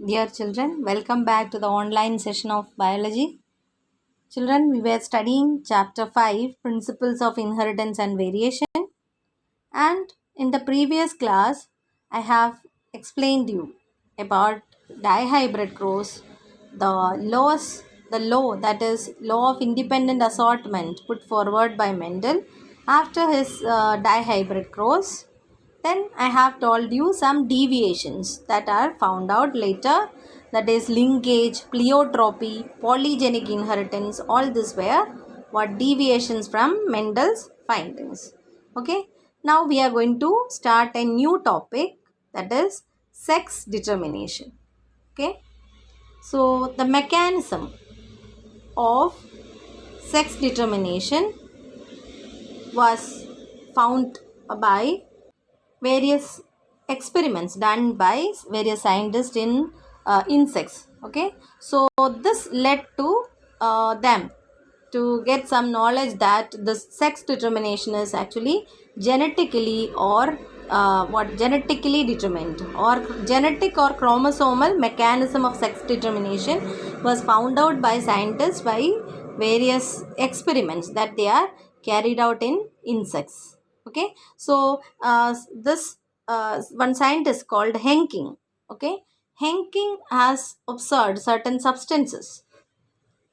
Dear children, welcome back to the online session of biology. Children, we were studying chapter 5, Principles of Inheritance and Variation, and in the previous class I have explained you about dihybrid crows, the law, that is law of independent assortment put forward by Mendel after his dihybrid crows. Then I have told you some deviations that are found out later, that is linkage, pleiotropy, polygenic inheritance. All this were what deviations from Mendel's findings. Okay, now we are going to start a new topic, that is sex determination. Okay, so the mechanism of sex determination was found by various experiments done by various scientists in insects. Okay, so this led to them to get some knowledge that the sex determination is actually genetically or genetically determined, or genetic or chromosomal mechanism of sex determination was found out by scientists by various experiments that they are carried out in insects. Okay, so this one scientist called Henking. Okay, Henking has observed certain substances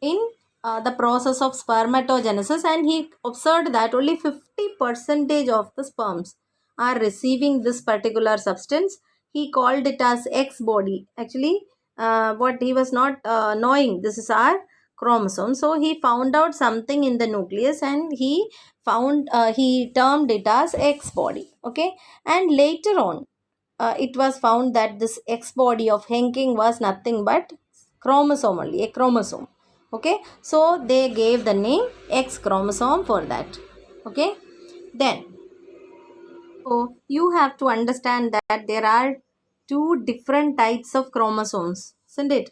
in the process of spermatogenesis, and he observed that only 50% of the sperms are receiving this particular substance. He called it as X body. Actually, what he was not knowing, this is our chromosome. So he found out something in the nucleus, and he termed it as X body. Okay, and later on it was found that this X body of Henking was nothing but chromosome only, a chromosome. Okay, so they gave the name X chromosome for that. Okay, then so you have to understand that there are two different types of chromosomes, isn't it?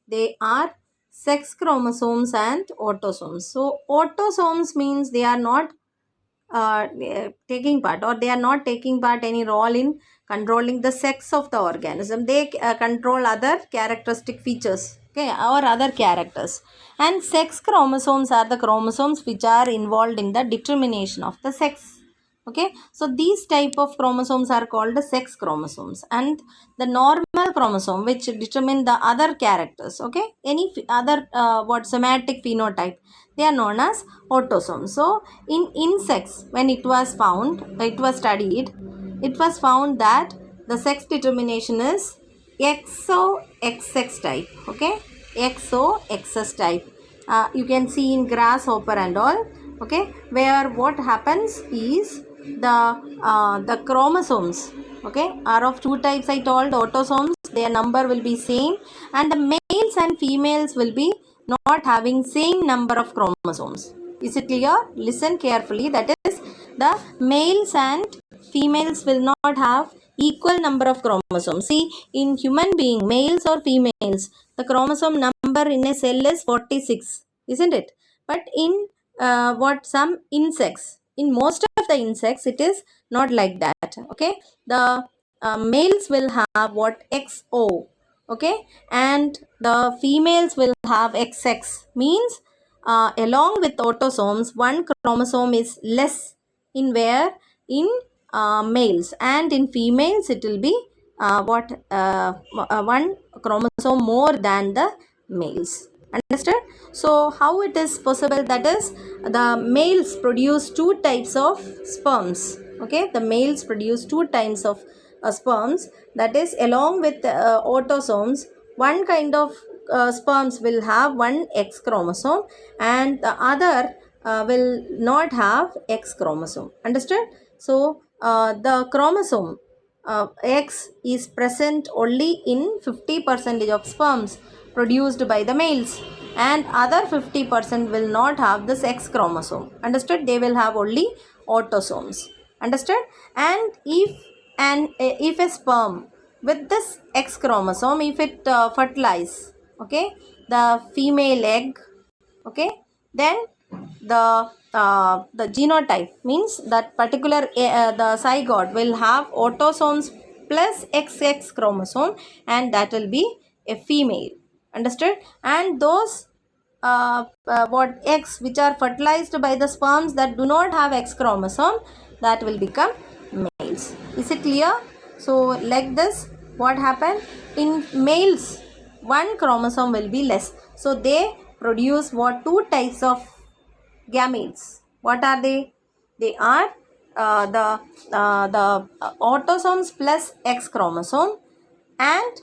They are sex chromosomes and autosomes. So autosomes means they are not taking part, or they are not taking part any role in controlling the sex of the organism. They control other characteristic features, okay, or other characters. And sex chromosomes are the chromosomes which are involved in the determination of the sex. Okay, so these type of chromosomes are called the sex chromosomes, and the normal chromosome which determine the other characters, okay, any other somatic phenotype, they are known as autosomes. So in insects, when it was studied, it was found that the sex determination is XOXX type. Okay, XOXX type. You can see in grasshopper and all. Okay, where what happens is the chromosomes, okay, are of two types. I told autosomes, their number will be same, and the males and females will be not having same number of chromosomes. Is it clear? Listen carefully. That is, the males and females will not have equal number of chromosomes. See, in human being, males or females, the chromosome number in a cell is 46, isn't it? But in some insects, in most of the insects, it is not like that. Okay, the males will have what, XO, okay, and the females will have XX. Means along with autosomes, one chromosome is less in males, and in females it will be one chromosome more than the males. Understood? So how it is possible? That is, the males produce two types of sperms. Okay, the males produce two types of sperms. That is, along with autosomes, one kind of sperms will have one X chromosome, and the other will not have X chromosome. Understood? So the chromosome X is present only in 50% of sperms produced by the males, and other 50% will not have this X chromosome. Understood? They will have only autosomes. Understood? And if a sperm with this X chromosome, if it fertilize, okay, the female egg, okay, then the genotype means that particular the zygote will have autosomes plus XX chromosome, and that will be a female. Understood? And those what eggs which are fertilized by the sperms that do not have X chromosome, that will become males. Is it clear? So like this, what happened in males, one chromosome will be less, so they produce what, two types of gametes. What are they? They are the autosomes plus X chromosome and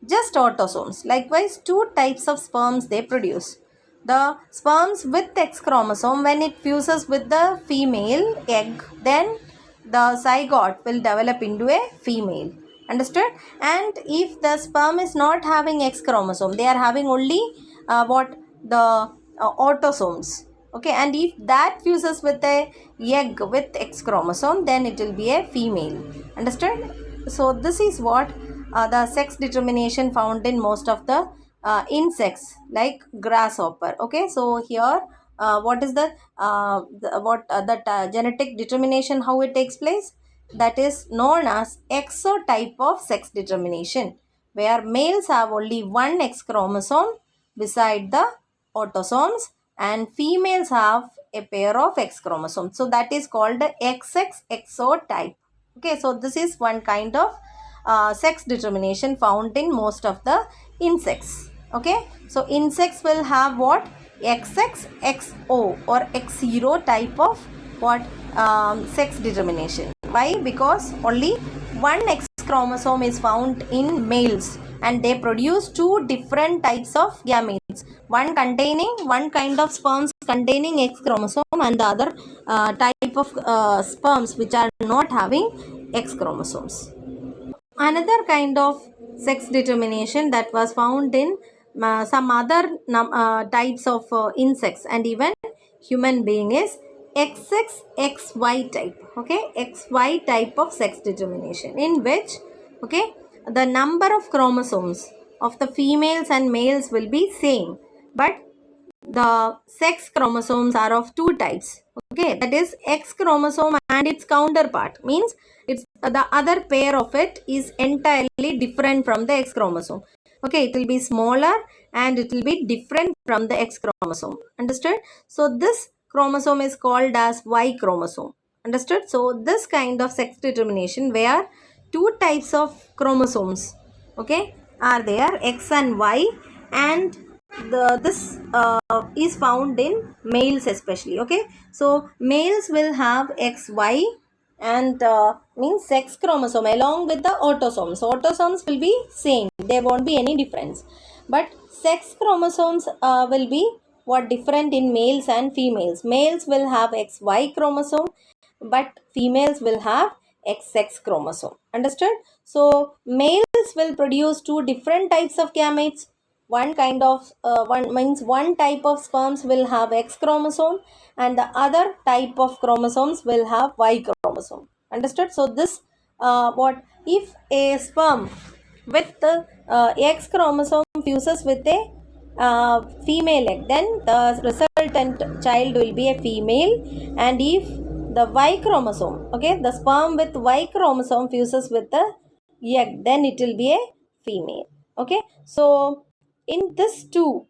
just autosomes. Likewise, two types of sperms they produce. The sperms with X chromosome, when it fuses with the female egg, then the zygote will develop into a female. Understood? And if the sperm is not having X chromosome, they are having only what, the autosomes. Okay, and if that fuses with a egg with X chromosome, then it will be a female. Understood? So this is what the sex determination found in most of the insects like grasshopper. Okay, so here what is the genetic determination, how it takes place, that is known as exotype of sex determination, where males have only one X chromosome beside the autosomes and females have a pair of X chromosomes. So that is called the XX exotype. Okay, so this is one kind of sex determination found in most of the insects. Okay, so insects will have what, XX, XO or X0 type of what, sex determination. Why? Because only one X chromosome is found in males and they produce two different types of gametes, one containing one kind of sperms containing X chromosome and the other type of sperms which are not having X chromosomes. Another kind of sex determination that was found in some other types of insects and even human being is XXXY type. Okay, XY type of sex determination, in which, okay, the number of chromosomes of the females and males will be same, but the sex chromosomes are of two types. Okay, that is X chromosome and its counterpart, means it's the other pair of it is entirely different from the X chromosome. Okay, it will be smaller and it will be different from the X chromosome. Understood? So this chromosome is called as Y chromosome. Understood? So this kind of sex determination where two types of chromosomes, okay, are there, X and Y, and this is found in males especially. Okay, so males will have XY and means sex chromosome along with the autosomes. Autosomes will be same, there won't be any difference, but sex chromosomes will be what, different in males and females. Males will have XY chromosome but females will have XX chromosome. Understood? So males will produce two different types of gametes. One kind of one type of sperms will have X chromosome and the other type of chromosomes will have Y chromosome. Understood? So this what, if a sperm with the X chromosome fuses with a female egg, then the resultant child will be a female. And if the Y chromosome, okay, the sperm with Y chromosome fuses with the egg, then it will be a female. Okay, so in this two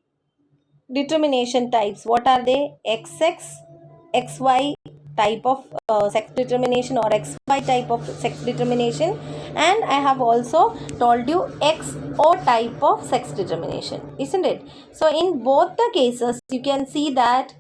determination types, what are they? XX, XY type of sex determination or XY type of sex determination, and I have also told you XO type of sex determination, isn't it? So in both the cases you can see that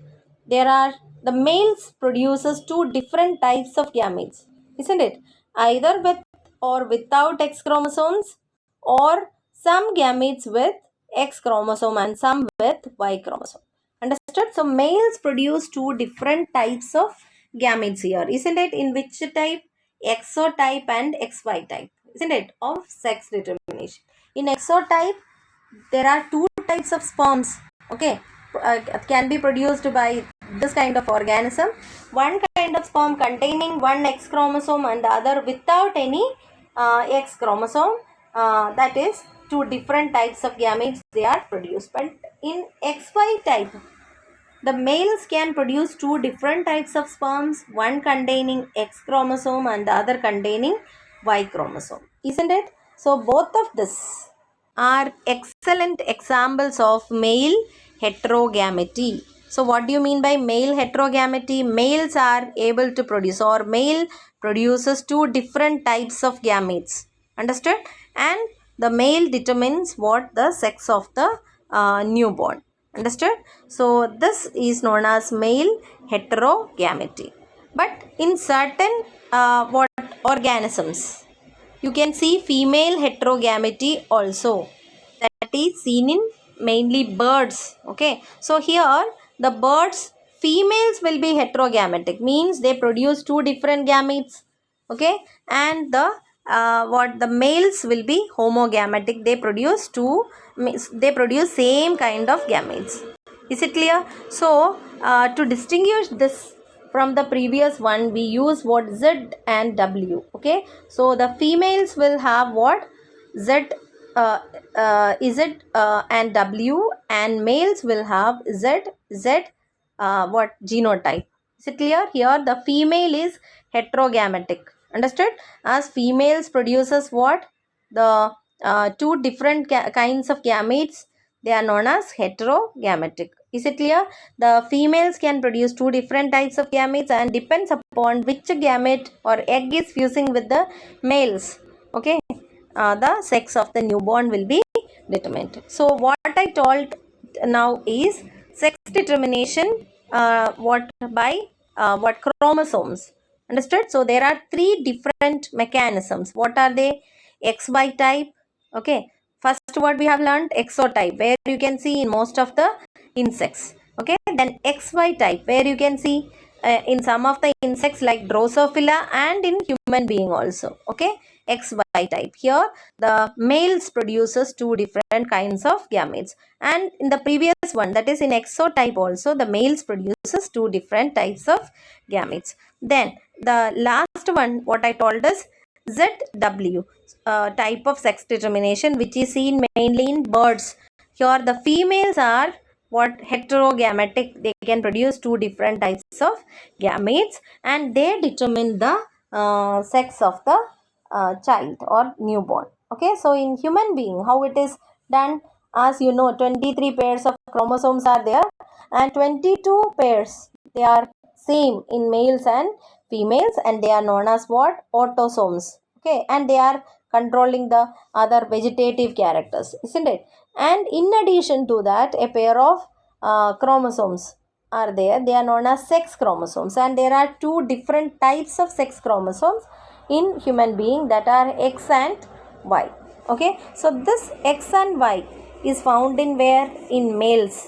there are, the males produces two different types of gametes, isn't it? Either with or without X chromosomes, or some gametes with X chromosome and some with Y chromosome. Understood? So males produce two different types of gametes here, isn't it? In which type? Exotype and XY type, isn't it, of sex determination. In exotype there are two types of sperms, okay, can be produced by this kind of organism. One kind of sperm containing one X chromosome and the other without any X chromosome, that is two different types of gametes they are produced. But in XY type, the males can produce two different types of sperms, one containing X chromosome and the other containing Y chromosome, isn't it? So both of this are excellent examples of male heterogamety. So what do you mean by male heterogamety? Males are able to produce, or male produces two different types of gametes. Understood? And the male determines what the sex of the newborn. Understood? So this is known as male heterogamety. But in certain what organisms, you can see female heterogamety also, that is seen in mainly birds. Okay, so here the birds females will be heterogametic, means they produce two different gametes. Okay, and the what the males will be homogametic, they produce same kind of gametes. Is it clear? So to distinguish this from the previous one, we use what Z and W. Okay, so the females will have what Z, Z and W, and males will have Z what genotype. Is it clear? Here the female is heterogametic. Understood? As females produces what the two different kinds of gametes, they are known as heterogametic. Is it clear? The females can produce two different types of gametes, and depends upon which gamete or egg is fusing with the males. Okay, the sex of the newborn will be determined. So what I told now is sex determination what by what chromosomes. Understood? So there are three different mechanisms. What are they? XY type. Okay, first what we have learned, exotype, where you can see in most of the insects. Okay, then XY type, where you can see in some of the insects like Drosophila, and in human being also. Okay, XY type. Here the males produces two different kinds of gametes, and in the previous one, that is in exotype also, the males produces two different types of gametes. Then the last one what I told is ZW type of sex determination, which is seen mainly in birds. Here the females are what heterogametic, they can produce two different types of gametes, and they determine the sex of the child or newborn. Okay, so in human being, how it is done? As you know, 23 pairs of chromosomes are there, and 22 pairs, they are same in males and females, and they are known as what? Autosomes. Okay, and they are controlling the other vegetative characters, isn't it? And in addition to that, a pair of chromosomes are there, they are known as sex chromosomes, and there are two different types of sex chromosomes in human being, that are X and Y. Okay, so this X and Y is found in where? In males.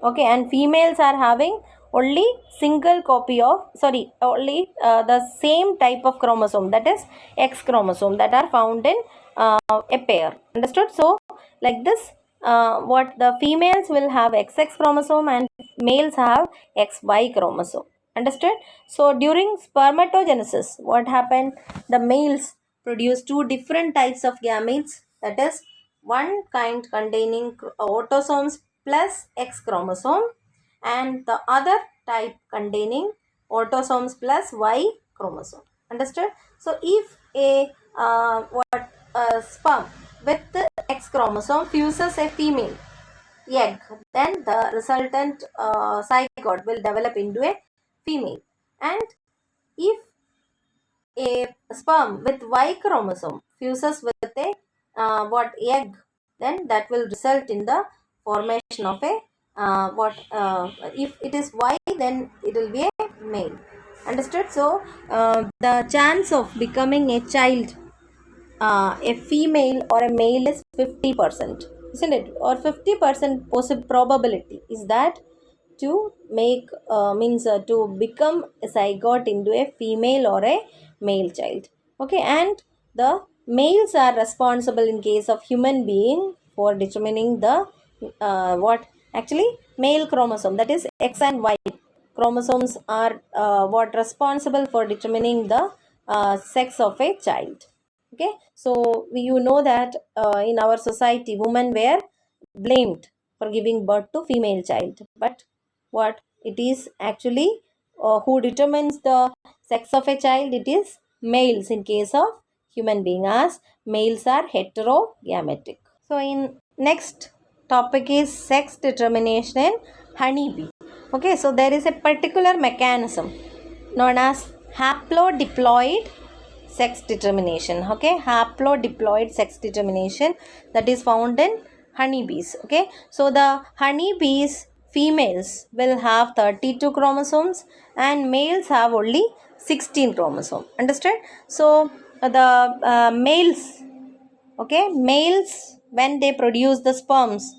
Okay, and females are having only single copy of, sorry, only the same type of chromosome, that is X chromosome, that are found in a pair. Understood? So like this, what the females will have XX chromosome, and males have XY chromosome. Understood? So during spermatogenesis, what happened? The males produce two different types of gametes, that is one kind containing autosomes plus X chromosome, and the other type containing autosomes plus Y chromosome. Understood? So if a sperm with the X chromosome fuses a female egg, then the resultant zygote will develop into a female. And if a sperm with Y chromosome fuses with a egg, then that will result in the formation of a if it is Y, then it will be a male. Understood? So the chance of becoming a child, a female or a male, is 50%, isn't it? Or 50% probability is that to make to become a zygote into a female or a male child. Okay, and the males are responsible in case of human being for determining the what actually male chromosome, that is X and Y chromosomes are what responsible for determining the sex of a child. Okay, so you know that in our society, women were blamed for giving birth to female child, but what it is actually who determines the sex of a child? It is males in case of human being, as males are heterogametic. So in next topic is sex determination in honeybee. Okay, so there is a particular mechanism known as haplodiploid sex determination. Okay, haplodiploid sex determination that is found in honeybees. Okay, so the honeybees females will have 32 chromosomes and males have only 16 chromosomes. Understand? So the males, okay, males when they produce the sperms,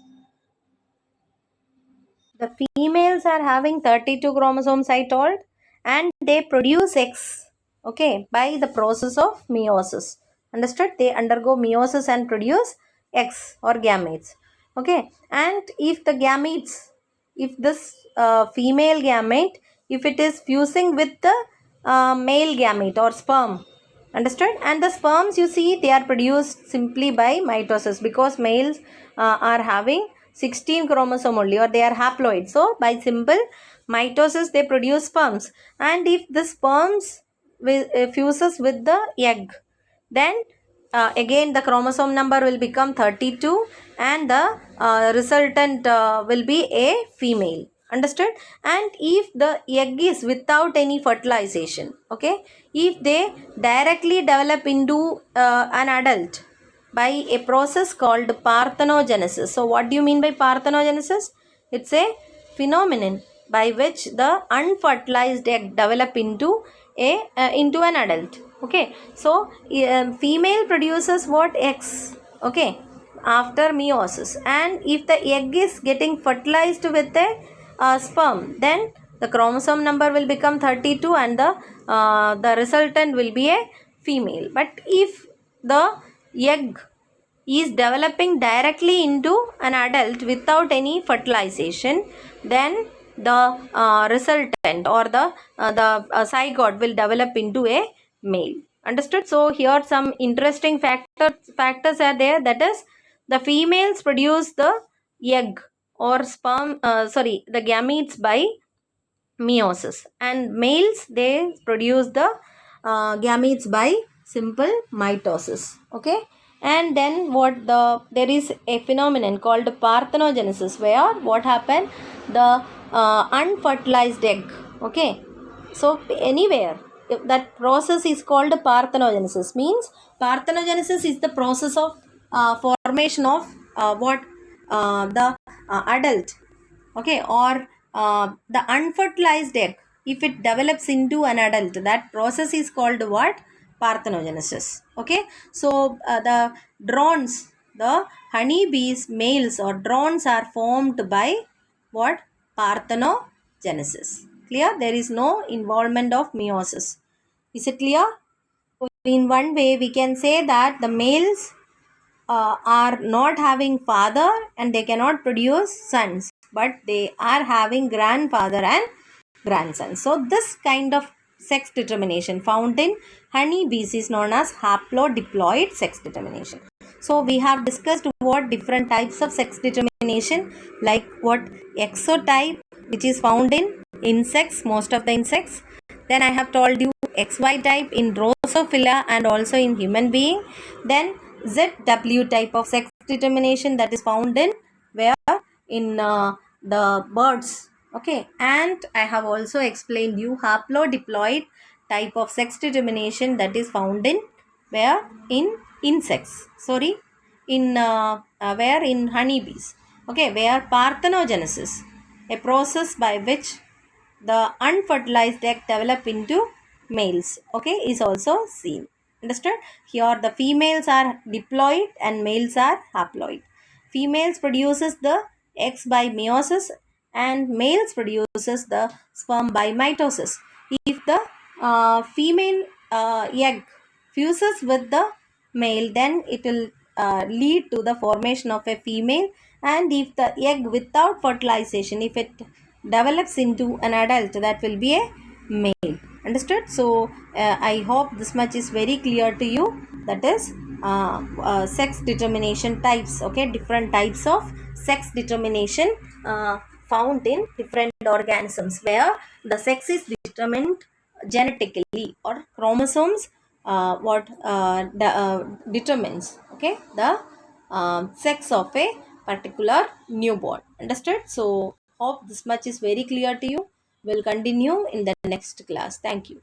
the females are having 32 chromosomes I told, and they produce eggs, okay, by the process of meiosis. Understood? They undergo meiosis and produce eggs or gametes. Okay, and if the gametes, if this female gamete, if it is fusing with the male gamete or sperm, understood, and the sperms you see they are produced simply by mitosis because males are having 16 chromosome only, or they are haploid. So by simple mitosis they produce sperms, and if the sperms fuses with the egg, then again the chromosome number will become 32 and the resultant will be a female. Understood? And if the egg is without any fertilization, okay, if they directly develop into an adult by a process called parthenogenesis. So what do you mean by parthenogenesis? It's a phenomenon by which the unfertilized egg develop into into an adult. Okay, so female produces what? Eggs. Okay, after meiosis, and if the egg is getting fertilized with a sperm, then the chromosome number will become 32 and the resultant will be a female. But if the egg is developing directly into an adult without any fertilization, then the resultant or the zygote will develop into a male. Understood? So here some interesting factors are there, that is the females produce the egg or sperm, the gametes by meiosis, and males they produce the gametes by simple mitosis. Okay, and then there is a phenomenon called parthenogenesis, where what happened, the unfertilized egg, okay, so anywhere that process is called parthenogenesis. Means parthenogenesis is the process of formation of the adult, okay, or the unfertilized egg, if it develops into an adult, that process is called what? Parthenogenesis. Okay, so the drones, the honeybees males or drones are formed by what? Parthenogenesis. Clear? There is no involvement of meiosis. Is it clear? In one way we can say that the males are not having father and they cannot produce sons, but they are having grandfather and grandson. So this kind of sex determination found in honeybees is known as haplodiploid sex determination. So we have discussed what different types of sex determination, like what exotype, which is found in insects, most of the insects. Then I have told you XY type in Drosophila and also in human being. Then ZW type of sex determination, that is found in where? In the birds. Okay, and I have also explained you haplodiploid type of sex determination, that is found in where? In insects. Sorry, in where? In honeybees. Okay, where parthenogenesis, a process by which the unfertilized egg develop into males, okay, is also seen. Understood? Here the females are diploid and males are haploid. Females produces the eggs by meiosis and males produces the sperm by mitosis. If the female egg fuses with the male, then it will lead to the formation of a female, and if the egg without fertilization, if it develops into an adult, that will be a male. Understood? So I hope this much is very clear to you, that is sex determination types. Okay, different types of sex determination found in different organisms, where the sex is determined genetically, or chromosomes determines, okay, the sex of a particular newborn. Understood? So hope this much is very clear to you. We'll continue in the next class. Thank you.